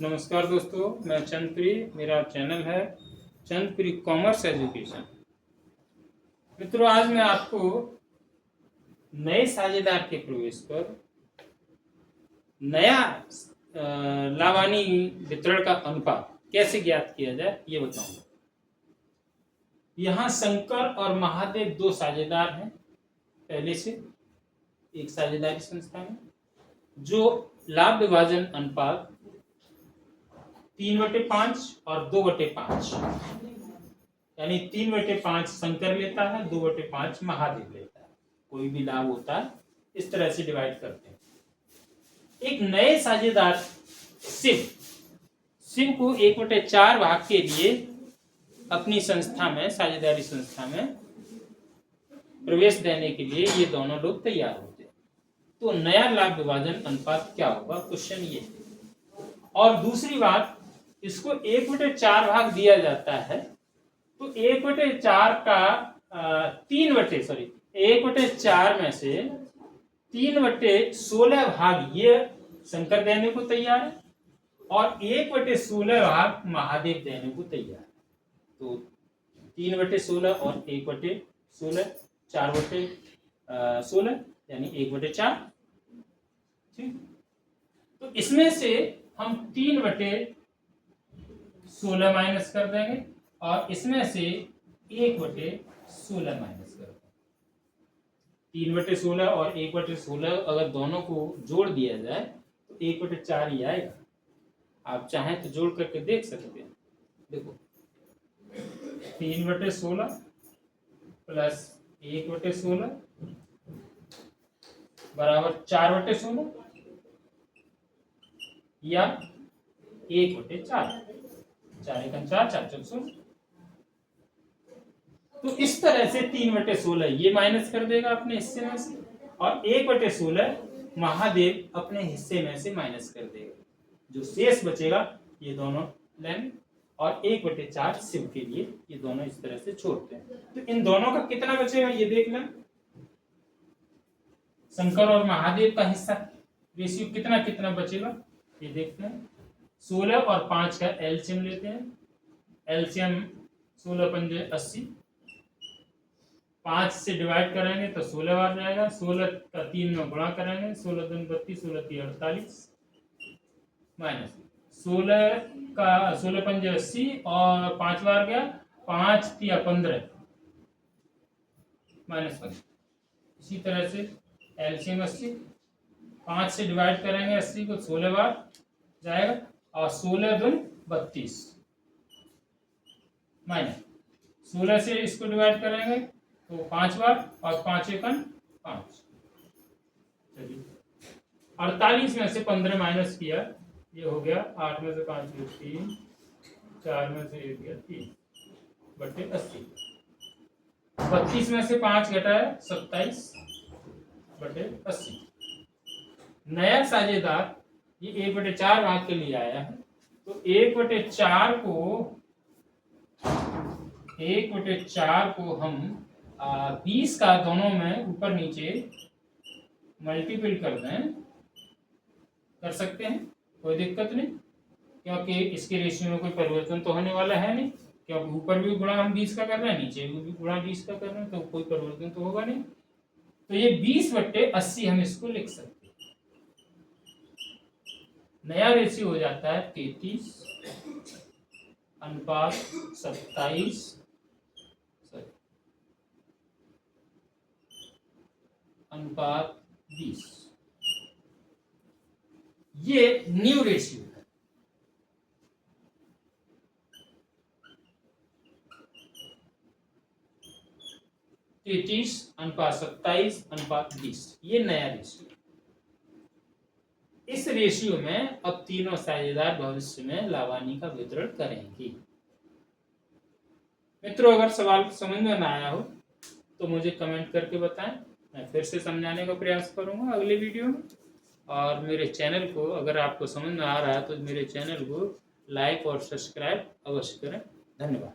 नमस्कार दोस्तों, मैं चंद्रप्री, मेरा चैनल है चंद्रप्री कॉमर्स एजुकेशन। मित्रों, आज मैं आपको नए साझेदार के प्रवेश पर नया लावानी वितरण का अनुपात कैसे ज्ञात किया जाए ये बताऊंगा। यहाँ शंकर और महादेव दो साझेदार हैं पहले से एक साझेदारी संस्था में, जो लाभ विभाजन अनुपात 3/5 और 2/5 यानी 3/5 शंकर लेता है, 2/5 महादेव लेता है। कोई भी लाभ होता है इस तरह से डिवाइड करते हैं। एक नए साझेदार शिव को 1/4 भाग के लिए अपनी संस्था में, साझेदारी संस्था में प्रवेश देने के लिए ये दोनों लोग तैयार होते हैं। तो नया लाभ विभाजन अनुपात क्या होगा, क्वेश्चन ये। और दूसरी बात, इसको 1/4 भाग दिया जाता है तो 1/4 का 1/4 में से 3/16 भाग ये शंकर देने को तैयार है और 1/16 भाग महादेव देने को तैयार है। तो 3/16 और 1/16 4/16 यानी 1/4। ठीक, तो इसमें से हम 3/16 माइनस कर देंगे और इसमें से 1/16 माइनस कर देंगे। 3/16 और 1/16 अगर दोनों को जोड़ दिया जाए तो 1/4 ही आएगा। आप चाहें तो जोड़ करके देख सकते हैं। देखो, 3/16 प्लस 1/16 बराबर 4/16 या 1/4, 4 × 4 = 16। तो इस तरह से 3/16 ये माइनस कर देगा अपने हिस्से में से और 1/16 महादेव अपने हिस्से में से माइनस कर देगा। जो शेष बचेगा ये दोनों लेंगे और 1/4 शिव के लिए ये दोनों इस तरह से छोड़ते हैं। तो इन दोनों का कितना बचेगा ये देख लें। शंकर और महादेव का हिस्सा रेशियो कितना कितना बचेगा ये देखते हैं। 16 और 5 का एलसीएम लेते हैं। एलसीएम 16 × 5 = 80। 5 से डिवाइड करेंगे तो 16 बार जाएगा। 16 का 3 में गुणा करेंगे, 16 दूनी 32, 16 × 3 = 48 माइनस 16 का 16 × 5 = 80 और 5 बार गया, 5 × 3 = 15 माइनस 15। इसी तरह से एलसीएम 80, 5 से डिवाइड करेंगे 80 को, 16 बार जाएगा और 16 दूनी 32 माइनस 16 से इसको डिवाइड करेंगे तो 5 बार और 5 × 1 = 5। चलिए, 48 में से 15 माइनस किया, ये हो गया 8 में से 5 गया 3, 4 में से 1 गया 3/80। 32 में से 5 घटाया 27/80। नया साझेदार ये 1/4 भाग के लिए आया है तो 1/4 को हम 20 का दोनों में ऊपर नीचे मल्टीपल कर सकते हैं, कोई दिक्कत नहीं, क्योंकि इसके रेशियो में कोई परिवर्तन तो होने वाला है नहीं। क्योंकि ऊपर भी गुणा हम 20 का कर रहे हैं, नीचे भी गुणा 20 का कर रहे हैं, तो कोई परिवर्तन तो होगा नहीं। तो ये 20/80 हम इसको लिख सकते हैं। नया रेशियो हो जाता है 33:20। ये न्यू रेशियो है। तो 33:27:20 ये नया रेशियो। इस रेशियो में अब तीनों साझेदार भविष्य में लावानी का वितरण करेंगे। मित्रों, अगर सवाल समझ में ना आया हो तो मुझे कमेंट करके बताएं, मैं फिर से समझाने का प्रयास करूंगा अगले वीडियो में। और मेरे चैनल को, अगर आपको समझ में आ रहा है तो मेरे चैनल को लाइक और सब्सक्राइब अवश्य करें। धन्यवाद।